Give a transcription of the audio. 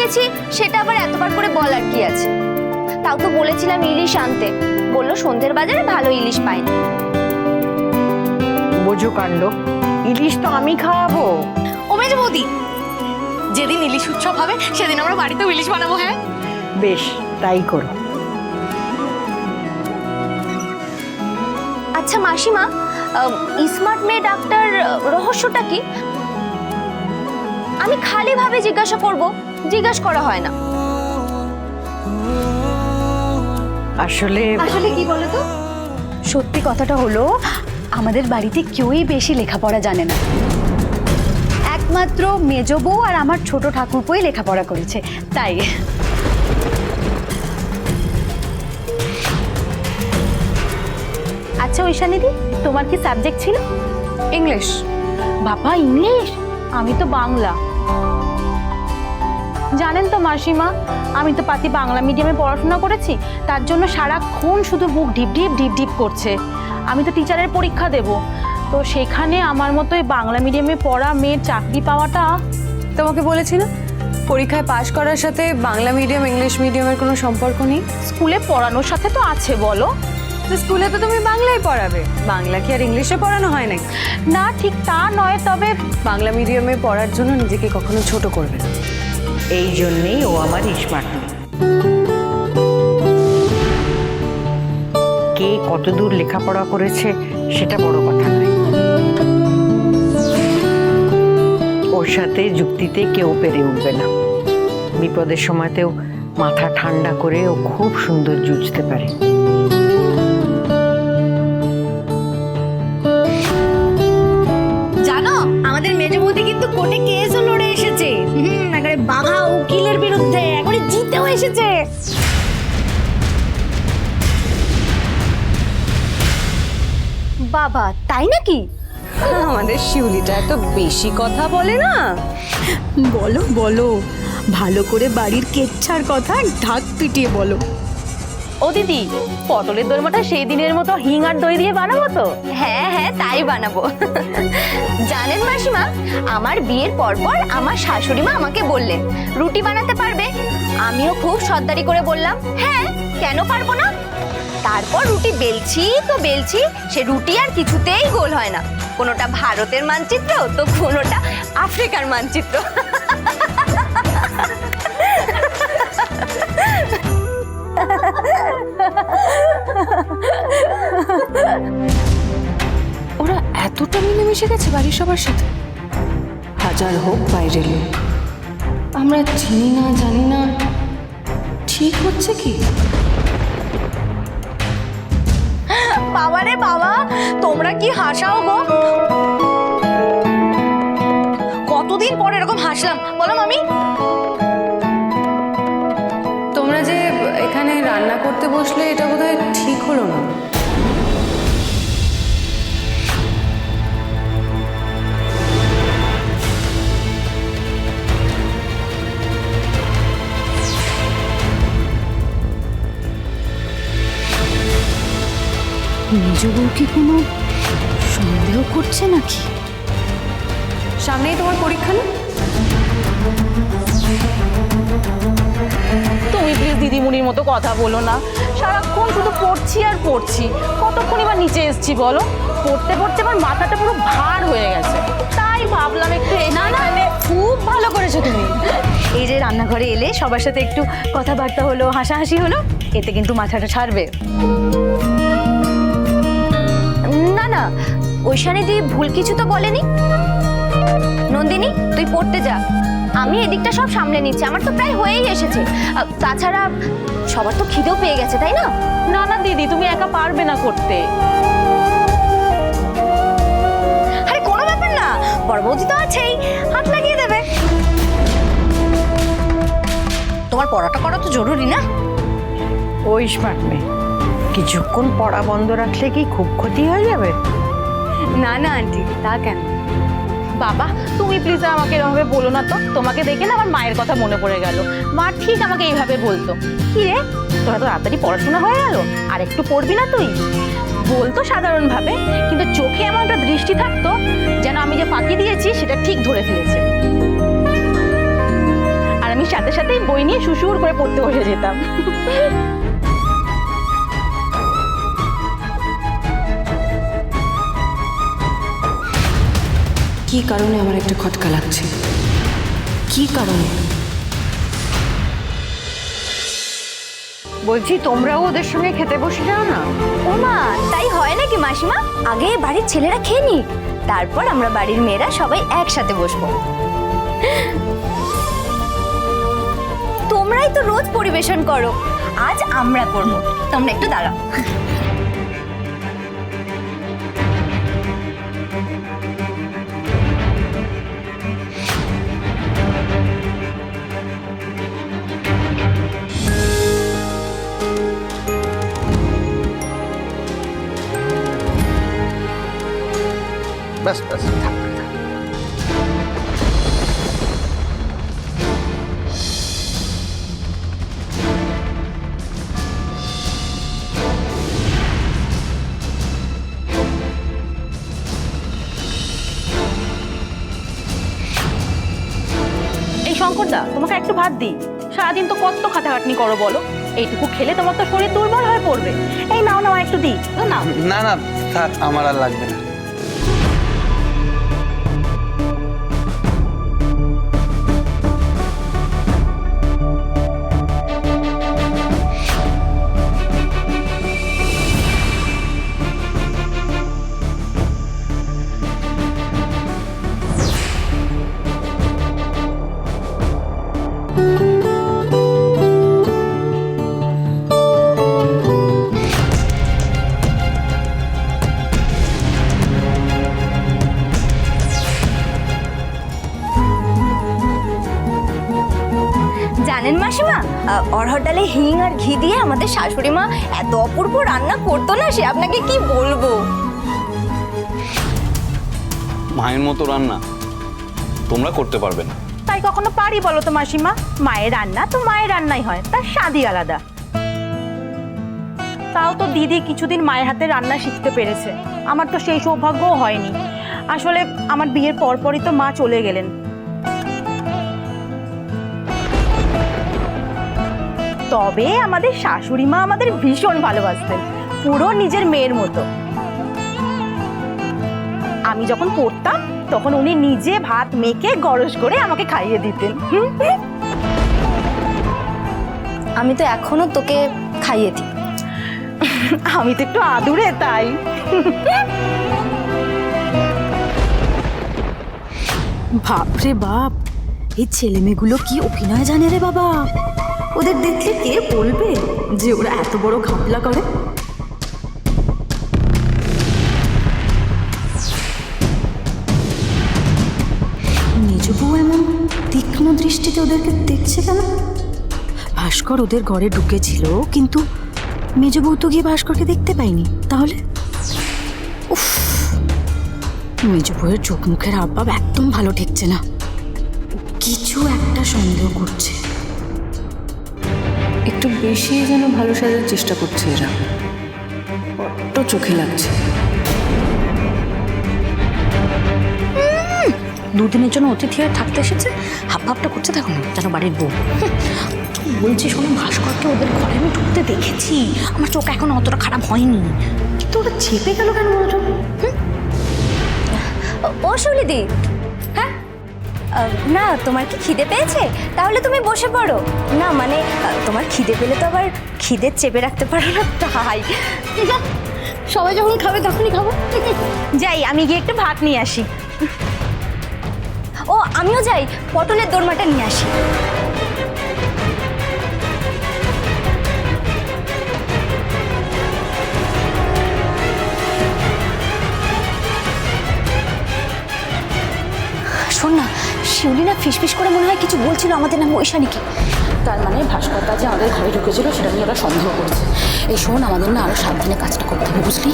দিয়েছি সেটা আবার এতবার করে বলার কি আছে? তাও তো বলেছিলাম ইলিশ আনতে, বললো সন্ধ্যের বাজারে ভালো ইলিশ পায় না। বোঝো কাণ্ড, ইলিশ তো আমি খাওয়াবো। ও মেজো বৌদি, যেদিন ইলিশ উৎসব হবে সেদিন আমরা বাড়িতেও ইলিশ বানাবো। হ্যাঁ বেশ, তাই করো। আচ্ছা মাসিমা, স্মার্ট মেয়ে ডাক্তার রহস্যটা কি? আমি খালি ভাবে জিজ্ঞাসা করব, জিজ্ঞাসা করা হয় না। আসলে আসলে কি বলো তো, সত্যি কথাটা হলো আমাদের বাড়িতে কেউই বেশি লেখাপড়া জানে না, একমাত্র মেজো বউ আর আমার ছোট ঠাকুরপোই লেখাপড়া করেছে, তাই। আচ্ছা ঐশানীদি, তোমার কি সাবজেক্ট ছিল? ইংলিশ। বাবা ইংলিশ, আমি তো বাংলা। জানেন তো মাসিমা, আমি তো পাতি বাংলা মিডিয়ামে পড়াশোনা করেছি, তার জন্য সারাক্ষণ শুধু বুক ঢিপ ঢিপ ঢিপ ঢিপ করছে। আমি তো টিচারের পরীক্ষা দেব, তো সেখানে আমার মতোই বাংলা মিডিয়ামে পড়া মেয়ের চাকরি পাওয়াটা। তোমাকে বলেছি না, পরীক্ষায় পাশ করার সাথে বাংলা মিডিয়াম ইংলিশ মিডিয়ামের কোনো সম্পর্ক নেই। স্কুলে পড়ানোর সাথে তো আছে বলো। তো স্কুলে তো তুমি বাংলাই পড়াবে, বাংলা কি আর ইংলিশে পড়ানো হয় নাকি? না ঠিক তা নয়, তবে বাংলা মিডিয়ামে পড়ার জন্য নিজেকে কখনো ছোট করবে না। এই জন্যেই ও আমার স্মার্ট মেয়ে। কে কতদূর লেখাপড়া করেছে সেটা বড় কথা নয়, ওর সাথে যুক্তিতে কেউ পেরে উঠবে না। বিপদের সময়তেও মাথা ঠান্ডা করে ও খুব সুন্দর জুঝতে পারে। জানো আমাদের মেজো বৌদি কিন্তু কোর্টে কেসও লড়ে এসেছে, একেবারে বাঘা উকিলের বিরুদ্ধে, একেবারে জিতেও এসেছে। বাবা তাই নাকি? আমাদের শিউলিটা এত বেশি কথা বলে না। বলো বলো, ভালো করে বাড়ির কেচ্ছার কথা ঢাক পিটিয়ে বলো। ও দিদি, পটলের দোরমাটা সেই দিনের মতো হিং আর দই দিয়ে বানাবো তো? হ্যাঁ হ্যাঁ তাই বানাবো। জানেন মাসিমা, আমার বিয়ের পরপর আমার শাশুড়ি মা আমাকে বললেন রুটি বানাতে পারবে। আমিও খুব সর্দারি করে বললাম হ্যাঁ, কেন পারবো না। তারপর রুটি বেলছি তো বেলছি, সে রুটি আর কিছুতেই গোল হয় না। কোনোটা ভারতের মানচিত্র তো কোনোটা আফ্রিকার মানচিত্র। ওরা এতটা মিলেমিশে গেছে বাড়ির সবার সাথে। হাজার হোক বাইরের লোক, আমরা চিনি না জানি না, ঠিক হচ্ছে কি? বাবা রে বাবা, তোমরা কি হাসাও গো। কতদিন পর এরকম হাসলাম বলো মামি। তোমরা যে এখানে রান্না করতে বসলে এটা বোধহয় ঠিক হলো না। মেজো বউ কি কোনো সন্দেহ করছে নাকি? সামনেই তোমার পরীক্ষা না? তুমি প্লিজ দিদিমণির মতো কথা বলো না, সারাক্ষণ শুধু পড়ছি আর পড়ছি। কতক্ষণ এবার নিচে এসছি বলো, পড়তে পড়তে আমার মাথাটা পুরো ভার হয়ে গেছে, তাই ভাবলাম একটু না না, খুব ভালো করেছো তুমি। এই যে রান্নাঘরে এলে সবার সাথে একটু কথাবার্তা হলো, হাসাহাসি হলো, এতে কিন্তু মাথাটা ছাড়বে। না না, ঐশানীদি ভুল কিছু তো বলেনি। নন্দিনী তুই পড়তে যা, আমি এদিকটা সব সামলে নিচ্ছি, আমার তো প্রায় হয়েই এসেছে। তাছাড়া সবার তো খিদেও পেয়ে গেছে তাই না? না না দিদি, তুমি একা পারবে না করতে। আরে কোনো ব্যাপার না, বড় বৌদি তো আছেই, হাত লাগিয়ে দেবে। তোমার পড়াটা করা তো জরুরি না? ওই স্মার্ট মেয়ে, কিছুক্ষণ পড়া বন্ধ রাখলে কি খুব ক্ষতি হয়ে যাবে? না না আন্টি, তা কেন? বাবা তুমি প্লিজ আমাকে এভাবে বলো না তো, তোমাকে দেখে না আমার মায়ের কথা মনে পড়ে গেল। মা ঠিক আমাকে এইভাবে বলতো, কি রে তোরা তো তাড়াতাড়ি পড়াশোনা হয়ে গেল, আর একটু পড়বি না তুই? বলতো সাধারণভাবে, কিন্তু চোখে এমন একটা দৃষ্টি থাকতো যেন আমি যে ফাঁকি দিয়েছি সেটা ঠিক ধরে ফেলেছে। আর আমি সাথে সাথেই বই নিয়ে সুসুর করে পড়তে বসে যেতাম। কি কারণে আমার একটা খটকা লাগছে? কি কারণে? বলছি তোমরাও ওদের সঙ্গে খেতে বসে যাও না। ও মা, তাই হয় নাকি মাসিমা? আগে বাড়ির ছেলেরা খেয়ে নিক, তারপর আমরা বাড়ির মেয়েরা সবাই একসাথে বসবো। তোমরাই তো রোজ পরিবেশন করো, আজ আমরা করব। তোমরা একটু দাঁড়াও। ব্যাস ব্যাস থাক। এই শঙ্করদা, তোমাকে একটু ভাত দিই। সারাদিন তো কত খাটাখাটনি করো বলো, এইটুকু খেলে তোমার তো শরীর দুর্বল হয়ে পড়বে। এই নাও নাও, একটু দিই। নাও। না না থাক, আমার আর লাগবে না। জানেন মাসিমা, অড়হর ডালে হিং আর ঘি দিয়ে আমাদের শাশুড়ি মা এত অপূর্ব রান্না করতো না, সে আপনাকে কি বলবো। মায়ের মতো রান্না তোমরা করতে পারবে না। তাই কখনো পারি বলো তো মাসিমা? মায়ের রান্না তো মায়ের রান্নাই হয়, তার স্বাদই আলাদা। তাও তো দিদি কিছুদিন মায়ের হাতে রান্না শিখতে পেরেছে, আমার তো সেই সৌভাগ্যও হয়নি। আসলে আমার বিয়ের পরপরই তো মা চলে গেলেন। তবে আমাদের শাশুড়ি মা আমাদের ভীষণ ভালোবাসতেন, পুরো নিজের মেয়ের মতো। আমি যখন পড়তাম তখন উনি নিজে ভাত মেখে গরজ করে আমাকে খাইয়ে দিতেন। আমি তো এখনো তোকে খাইয়ে দিই। আমি তো একটু আদুরে, তাই। বাপরে বাপ, এই ছেলে মেয়েগুলো কি অভিনয় জানে রে বাবা। ওদের দেখলে কে বলবে যে ওরা এত বড় ঘাপলা করে। নিজ বউ এমন তীক্ষ্ণ দৃষ্টিতে ওদেরকে দেখছে কেন? ভাস্কর ওদের ঘরে ঢুকেছিল, কিন্তু মেজ বউ তো গিয়ে ভাস্করকে দেখতে পাইনি। তাহলে উফ, মেজ বউয়ের চোখ মুখের হাবভাব একদম ভালো ঠেকছে না। কিছু একটা সন্দেহ করছে। একটু বেশি যেন ভালো সাজার চেষ্টা করছে এরা, বড্ড চোখে লাগছে। দুদিনের জন্য অতিথি হয়ে থাকতে এসেছে, হাবভাবটা করছে দেখো না, যেন বাড়ির বউ। বলছি শোনো, ভাস্করকে ওদের ঘরে আমি ঢুকতে দেখেছি, আমার চোখ এখন অতটা খারাপ হয়নি, কিন্তু ওরা চেপে গেল কেন বলতো? ও সুলিদি, হ্যাঁ না, তোমার কি খিদে পেয়েছে? তাহলে তুমি বসে পড়ো না। মানে তোমার খিদে পেলে তো আবার খিদে চেপে রাখতে পারো না, তাই। সবাই যখন খাবে তখনই খাবো। যাই, আমি গিয়ে একটু ভাত নিয়ে আসি। ও আমিও যাই, পটলের দোরমাটা নিয়ে আসি। শোন না, শিউলি না ফিসফিস করে মনে হয় কিছু বলছিল আমাদের নামে ঐশানীকে। তার মানে ভাস্করটা যে আমাদের ঘরে ঢুকেছিল সেটা নিয়ে ওরা সন্দেহ করছে। এই শোন, আমাদের না আরো সাবধানে কাজটা করতে হবে, বুঝলি?